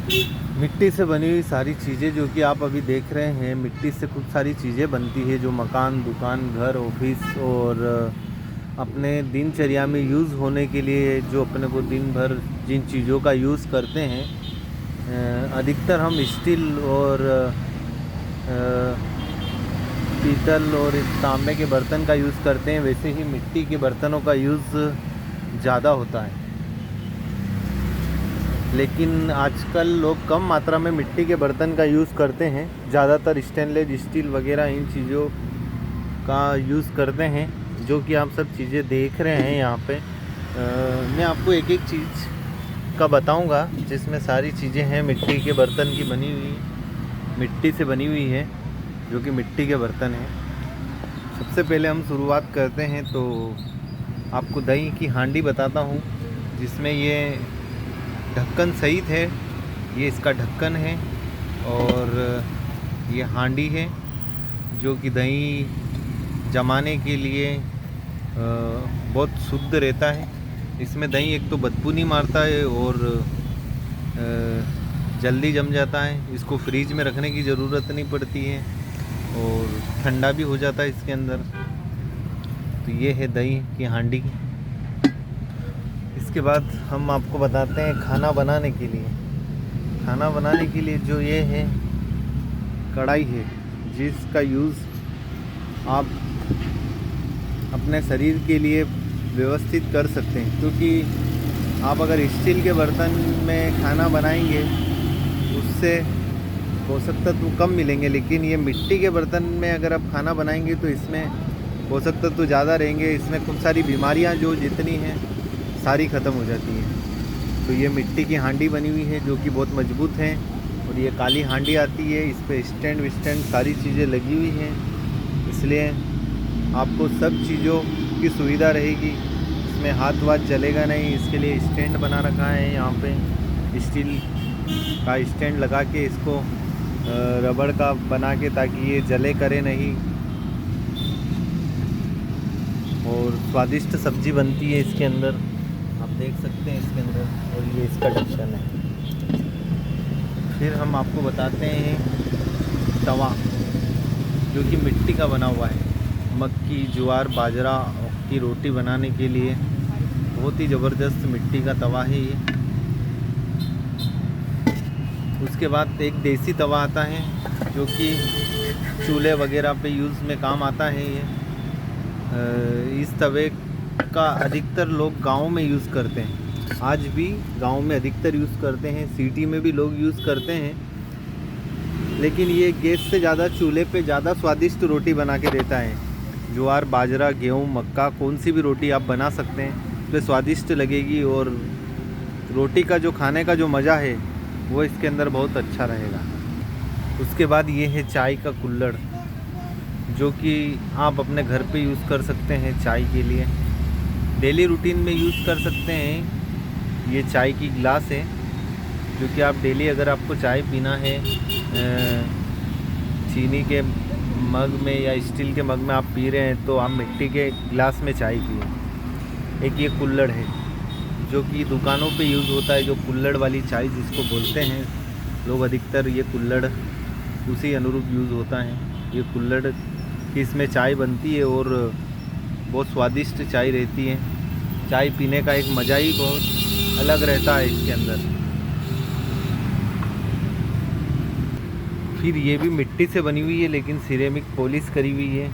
मिट्टी से बनी हुई सारी चीज़ें जो कि आप अभी देख रहे हैं, मिट्टी से खूब सारी चीज़ें बनती है जो मकान, दुकान, घर, ऑफिस और अपने दिनचर्या में यूज़ होने के लिए जो अपने को दिन भर जिन चीज़ों का यूज़ करते हैं, अधिकतर हम स्टील और पीतल और इस तांबे के बर्तन का यूज़ करते हैं। वैसे ही मिट्टी के बर्तनों का यूज़ ज़्यादा होता है, लेकिन आजकल लोग कम मात्रा में मिट्टी के बर्तन का यूज़ करते हैं। ज़्यादातर स्टेनलेस स्टील वगैरह इन चीज़ों का यूज़ करते हैं, जो कि आप सब चीज़ें देख रहे हैं यहाँ पे। मैं आपको एक एक चीज़ का बताऊंगा जिसमें सारी चीज़ें हैं मिट्टी के बर्तन की बनी हुई, मिट्टी से बनी हुई है, जो कि मिट्टी के बर्तन हैं। सबसे पहले हम शुरुआत करते हैं तो आपको दही की हांडी बताता हूँ, जिसमें ये ढक्कन सहित है। ये इसका ढक्कन है और ये हांडी है जो कि दही जमाने के लिए बहुत शुद्ध रहता है। इसमें दही एक तो बदबू नहीं मारता है और जल्दी जम जाता है। इसको फ्रीज में रखने की ज़रूरत नहीं पड़ती है और ठंडा भी हो जाता है इसके अंदर। तो ये है दही की हांडी। इसके बाद हम आपको बताते हैं खाना बनाने के लिए। खाना बनाने के लिए जो ये है कढ़ाई है, जिसका यूज़ आप अपने शरीर के लिए व्यवस्थित कर सकते हैं, क्योंकि आप अगर स्टील के बर्तन में खाना बनाएंगे उससे पोषक तत्व कम मिलेंगे, लेकिन ये मिट्टी के बर्तन में अगर आप खाना बनाएंगे तो इसमें पोषक तत्व ज़्यादा रहेंगे। इसमें खूब सारी बीमारियां जो जितनी हैं सारी ख़त्म हो जाती हैं। तो ये मिट्टी की हांडी बनी हुई है जो कि बहुत मजबूत है, और ये काली हांडी आती है, इस पर स्टैंड विस्टैंड सारी चीज़ें लगी हुई हैं, इसलिए आपको सब चीज़ों की सुविधा रहेगी। इसमें हाथ वाथ जलेगा नहीं, इसके लिए स्टैंड बना रखा है। यहाँ पे स्टील का स्टैंड लगा के इसको रबड़ का बना के, ताकि ये जले करे नहीं। और स्वादिष्ट सब्ज़ी बनती है इसके अंदर, आप देख सकते हैं इसके अंदर। और ये इसका ढक्कन है। फिर हम आपको बताते हैं तवा, जो कि मिट्टी का बना हुआ है। मक्की, ज्वार, बाजरा की रोटी बनाने के लिए बहुत ही ज़बरदस्त मिट्टी का तवा है ये। उसके बाद एक देसी तवा आता है जो कि चूल्हे वगैरह पे यूज़ में काम आता है ये। इस तवे का अधिकतर लोग गाँव में यूज़ करते हैं, आज भी गाँव में अधिकतर यूज़ करते हैं। सिटी में भी लोग यूज़ करते हैं, लेकिन ये गैस से ज़्यादा चूल्हे पे ज़्यादा स्वादिष्ट रोटी बना के देता है। ज्वार, बाजरा, गेहूँ, मक्का, कौन सी भी रोटी आप बना सकते हैं, तो स्वादिष्ट लगेगी और रोटी का जो खाने का जो मज़ा है वो इसके अंदर बहुत अच्छा रहेगा। उसके बाद ये है चाय का कुल्हड़, जो कि आप अपने घर पे यूज़ कर सकते हैं चाय के लिए, डेली रूटीन में यूज़ कर सकते हैं। ये चाय की गिलास है जो कि आप डेली अगर आपको चाय पीना है चीनी के मग में या स्टील के मग में आप पी रहे हैं, तो आप मिट्टी के गिलास में चाय पिए। एक ये कुल्हड़ है जो कि दुकानों पे यूज़ होता है, जो कुल्हड़ वाली चाय जिसको बोलते हैं लोग, अधिकतर ये कुल्हड़ उसी अनुरूप यूज़ होता है। ये कुल्हड़ की इसमें चाय बनती है और बहुत स्वादिष्ट चाय रहती है। चाय पीने का एक मज़ा ही बहुत अलग रहता है इसके अंदर। फिर ये भी मिट्टी से बनी हुई है, लेकिन सिरेमिक पॉलिश करी हुई है।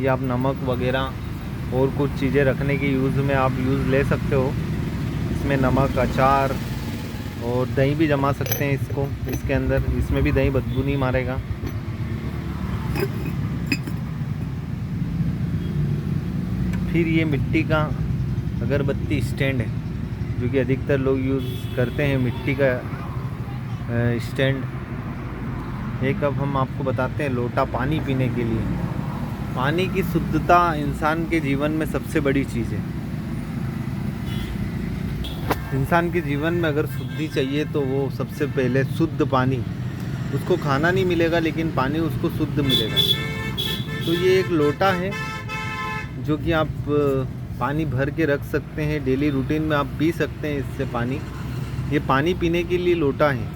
ये आप नमक वगैरह और कुछ चीज़ें रखने के यूज़ में आप यूज़ ले सकते हो। इसमें नमक, अचार और दही भी जमा सकते हैं इसको इसके अंदर। इसमें भी दही बदबू नहीं मारेगा। फिर ये मिट्टी का अगरबत्ती स्टैंड है, जो कि अधिकतर लोग यूज़ करते हैं, मिट्टी का स्टैंड। एक अब हम आपको बताते हैं लोटा पानी पीने के लिए। पानी की शुद्धता इंसान के जीवन में सबसे बड़ी चीज़ है। इंसान के जीवन में अगर शुद्धि चाहिए तो वो सबसे पहले शुद्ध पानी, उसको खाना नहीं मिलेगा लेकिन पानी उसको शुद्ध मिलेगा। तो ये एक लोटा है जो कि आप पानी भर के रख सकते हैं, डेली रूटीन में आप पी सकते हैं इससे पानी। ये पानी पीने के लिए लोटा है।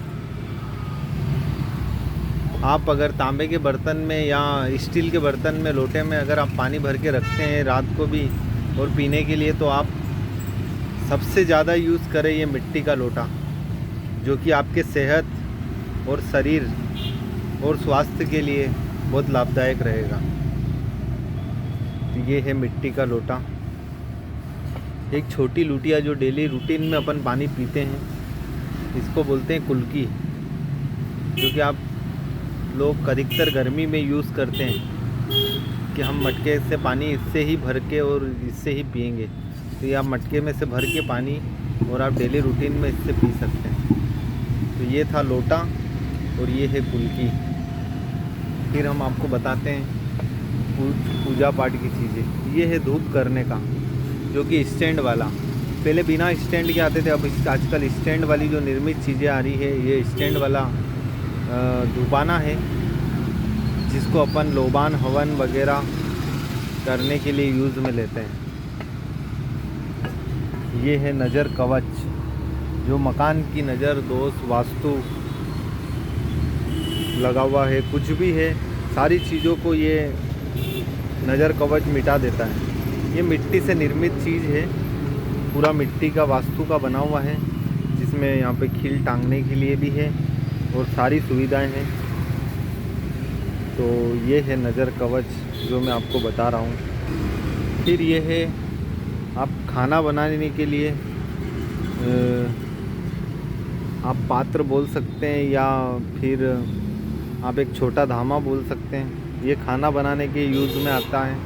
आप अगर तांबे के बर्तन में या स्टील के बर्तन में, लोटे में अगर आप पानी भर के रखते हैं रात को भी और पीने के लिए, तो आप सबसे ज़्यादा यूज़ करें ये मिट्टी का लोटा, जो कि आपके सेहत और शरीर और स्वास्थ्य के लिए बहुत लाभदायक रहेगा। तो ये है मिट्टी का लोटा। एक छोटी लुटिया जो डेली रूटीन में अपन पानी पीते हैं, इसको बोलते हैं कुल्की, जो कि आप लोग अधिकतर गर्मी में यूज़ करते हैं कि हम मटके से पानी इससे ही भर के और इससे ही पिएंगे। तो ये आप मटके में से भर के पानी और आप डेली रूटीन में इससे पी सकते हैं। तो ये था लोटा और ये है कुल्की। फिर हम आपको बताते हैं पूजा पाठ की चीज़ें। ये है धूप करने का, जो कि स्टैंड वाला। पहले बिना स्टैंड के आते थे, अब आजकल स्टैंड वाली जो निर्मित चीज़ें आ रही है, ये स्टैंड वाला धूपाना है, जिसको अपन लोबान हवन वगैरह करने के लिए यूज़ में लेते हैं। ये है नज़र कवच, जो मकान की नज़र दोष वास्तु लगा हुआ है, कुछ भी है, सारी चीज़ों को ये नज़र कवच मिटा देता है। ये मिट्टी से निर्मित चीज़ है, पूरा मिट्टी का वास्तु का बना हुआ है, जिसमें यहाँ पे खील टांगने के लिए भी है और सारी सुविधाएं हैं। तो ये है नज़र कवच जो मैं आपको बता रहा हूँ। फिर ये है आप खाना बनाने के लिए आप पात्र बोल सकते हैं, या फिर आप एक छोटा धामा बोल सकते हैं। ये खाना बनाने के यूज़ में आता है,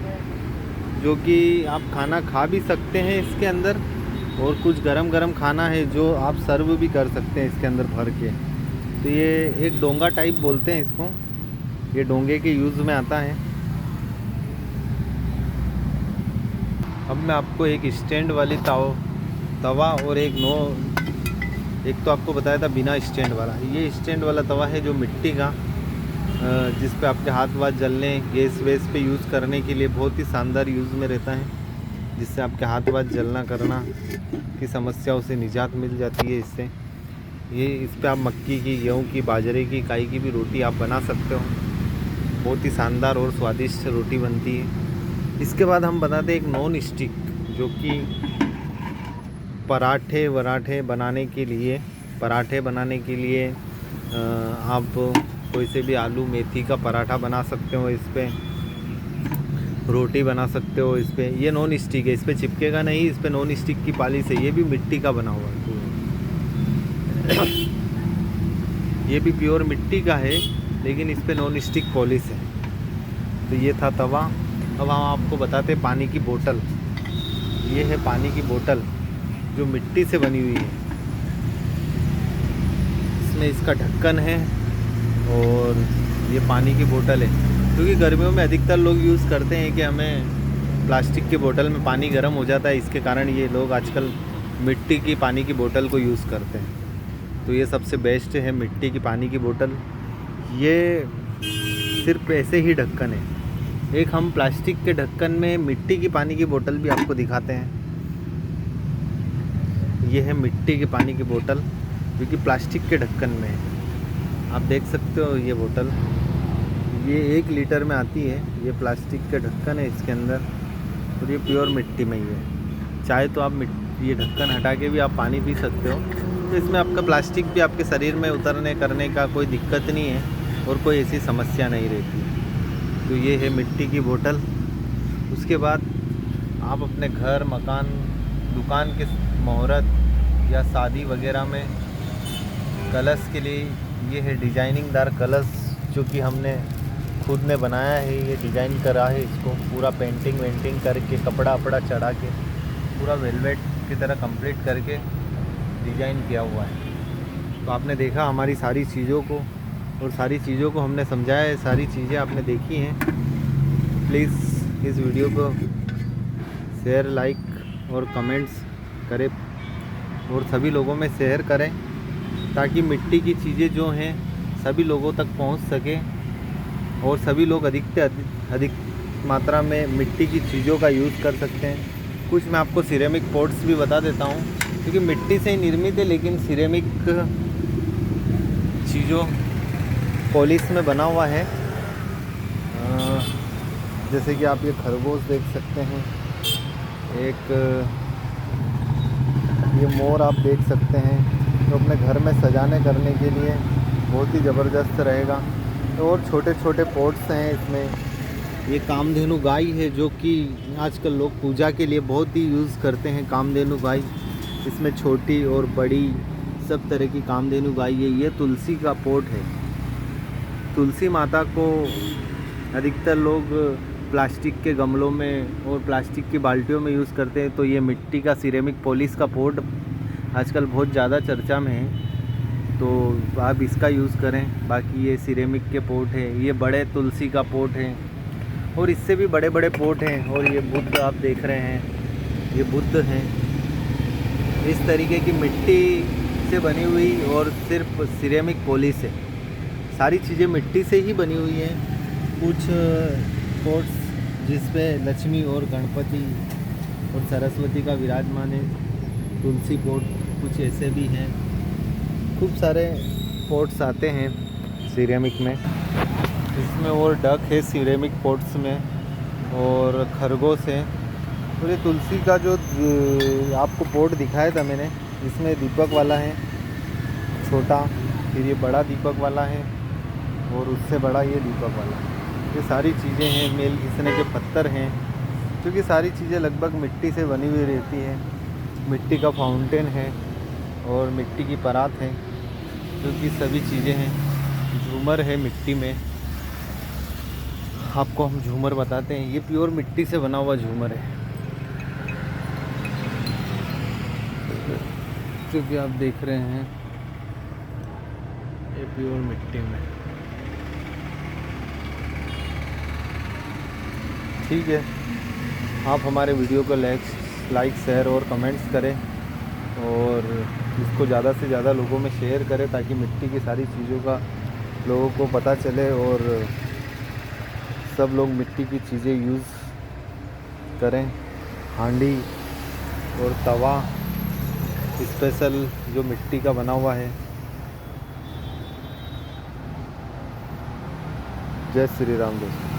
जो कि आप खाना खा भी सकते हैं इसके अंदर, और कुछ गरम गरम खाना है जो आप सर्व भी कर सकते हैं इसके अंदर भर के। तो ये एक डोंगा टाइप बोलते हैं इसको, ये डोंगे के यूज़ में आता है। अब मैं आपको एक स्टैंड वाली तवा और एक तो आपको बताया था बिना स्टैंड वाला। ये स्टैंड वाला तवा है जो मिट्टी का, जिस पे आपके हाथ वाथ जलने, गैस वेस पे यूज़ करने के लिए बहुत ही शानदार यूज़ में रहता है, जिससे आपके हाथ वाथ जलना करना की समस्याओं से निजात मिल जाती है इससे। ये इस पे आप मक्की की, गेहूँ की, बाजरे की, काई की भी रोटी आप बना सकते हो, बहुत ही शानदार और स्वादिष्ट रोटी बनती है। इसके बाद हम बताते हैं एक नॉन स्टिक, जो कि पराठे बनाने के लिए आप कोई से भी आलू मेथी का पराठा बना सकते हो, इस पे रोटी बना सकते हो। इस पे ये नॉन स्टिक है, इस पे चिपकेगा नहीं, इस पे नॉन स्टिक की पालिश है। ये भी मिट्टी का बना हुआ है, ये भी प्योर मिट्टी का है, लेकिन इस पे नॉन स्टिक पॉलिश है। तो ये था तवा। अब हम आपको बताते हैं पानी की बोतल। ये है पानी की बोतल जो मिट्टी से बनी हुई है। इसमें इसका ढक्कन है और ये पानी की बोतल है, क्योंकि गर्मियों में अधिकतर लोग यूज़ करते हैं कि हमें प्लास्टिक के बोतल में पानी गर्म हो जाता है, इसके कारण ये लोग आजकल मिट्टी की पानी की बोतल को यूज़ करते हैं। तो ये सबसे बेस्ट है मिट्टी की पानी की बोतल। ये सिर्फ ऐसे ही ढक्कन है। एक हम प्लास्टिक के ढक्कन में मिट्टी की पानी की बोतल भी आपको दिखाते हैं। ये है मिट्टी की पानी की बोतल, जो कि प्लास्टिक के ढक्कन में है। आप देख सकते हो ये बोतल, ये 1 लीटर में आती है। ये प्लास्टिक के ढक्कन है इसके अंदर, और ये प्योर मिट्टी में ही है। चाहे तो आप ये ढक्कन हटा के भी आप पानी पी सकते हो। तो इसमें आपका प्लास्टिक भी आपके शरीर में उतरने करने का कोई दिक्कत नहीं है, और कोई ऐसी समस्या नहीं रहती। तो ये है मिट्टी की बोतल। उसके बाद आप अपने घर, मकान, दुकान के मुहूर्त या शादी वगैरह में कलश के लिए ये है डिजाइनिंग दार कलश, जो कि हमने खुद ने बनाया है। ये डिज़ाइन करा है, इसको पूरा पेंटिंग वेंटिंग करके, कपड़ा वपड़ा चढ़ा के, पूरा वेलवेट की तरह कंप्लीट करके डिज़ाइन किया हुआ है। तो आपने देखा हमारी सारी चीज़ों को, और सारी चीज़ों को हमने समझाया है, सारी चीज़ें आपने देखी हैं। प्लीज़ इस वीडियो को शेयर, लाइक और कमेंट्स करें, और सभी लोगों में शेयर करें, ताकि मिट्टी की चीज़ें जो हैं सभी लोगों तक पहुंच सके, और सभी लोग अधिक मात्रा में मिट्टी की चीज़ों का यूज़ कर सकते हैं। कुछ मैं आपको सिरेमिक पॉट्स भी बता देता हूं, क्योंकि मिट्टी से ही निर्मित है, लेकिन सिरेमिक चीज़ों पॉलिश में बना हुआ है। जैसे कि आप ये खरगोश देख सकते हैं, एक ये मोर आप देख सकते हैं, तो अपने घर में सजाने करने के लिए बहुत ही ज़बरदस्त रहेगा। और छोटे छोटे पोट्स हैं इसमें। ये कामधेनु गाय है जो कि आजकल लोग पूजा के लिए बहुत ही यूज़ करते हैं। कामधेनु गाय, इसमें छोटी और बड़ी सब तरह की कामधेनु गाय है। ये तुलसी का पोट है। तुलसी माता को अधिकतर लोग प्लास्टिक के गमलों में और प्लास्टिक की बाल्टियों में यूज़ करते हैं, तो ये मिट्टी का सिरेमिक पॉलिश का पोट आजकल बहुत ज़्यादा चर्चा में है, तो आप इसका यूज़ करें। बाकी ये सिरेमिक के पोट है, ये बड़े तुलसी का पोट है और इससे भी बड़े बड़े पोट हैं। और ये बुद्ध आप देख रहे हैं, ये बुद्ध हैं। इस तरीके की मिट्टी से बनी हुई और सिर्फ सिरेमिक पॉलिश है। सारी चीज़ें मिट्टी से ही बनी हुई हैं। कुछ पोट्स जिस पे लक्ष्मी और गणपति और सरस्वती का विराजमान है, तुलसी पोट कुछ ऐसे भी हैं। खूब सारे पोट्स आते हैं सिरेमिक में। इसमें और डक है सिरेमिक पोट्स में, और खरगोश है। और ये तुलसी का जो आपको पोट दिखाया था मैंने, इसमें दीपक वाला है छोटा, फिर ये बड़ा दीपक वाला है और उससे बड़ा ये दीपक वाला है। ये सारी चीज़ें हैं। मेल घिसने के पत्थर हैं, क्योंकि सारी चीज़ें लगभग मिट्टी से बनी हुई रहती है। मिट्टी का फाउंटेन है और मिट्टी की परात है, क्योंकि सभी चीज़ें हैं। झूमर है मिट्टी में, आपको हम झूमर बताते हैं। ये प्योर मिट्टी से बना हुआ झूमर है, जो कि आप देख रहे हैं, ये प्योर मिट्टी में। ठीक है, आप हमारे वीडियो को लाइक शेयर और कमेंट्स करें, और इसको ज़्यादा से ज़्यादा लोगों में शेयर करें, ताकि मिट्टी की सारी चीज़ों का लोगों को पता चले और सब लोग मिट्टी की चीज़ें यूज़ करें। हांडी और तवा स्पेशल जो मिट्टी का बना हुआ है। जय श्री राम दोस्तों।